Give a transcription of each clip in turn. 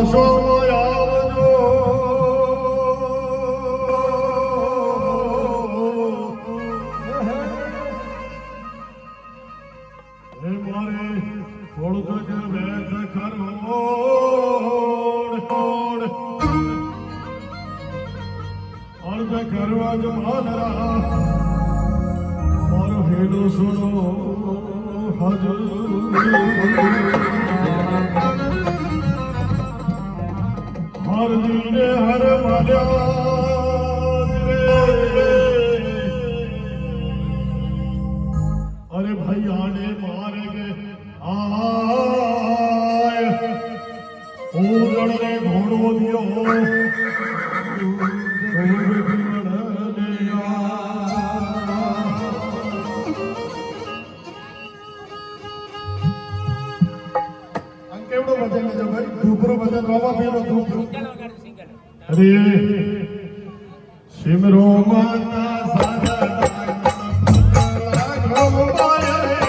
પાછો આવજો હે મારે થોડુંક વેદ કરો અર્ધ કરવા જ માનરા મારો હેલો સુનો હજુ હર દીને હર માર્યા અરે ભાઈ આને મારે ગે આય ઉજળ રે ઘોડો દિયો કેવડો વજન લેજો ભાઈ ધૂપરું વજન બાબા પેલો ધૂપરું અરે સિમરો માતા સાધા લાગો માયા રે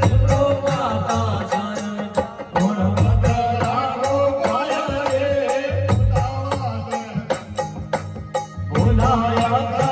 સિમરો માતા સાધા કોણ માતા લાગો માયા રે બોલાયા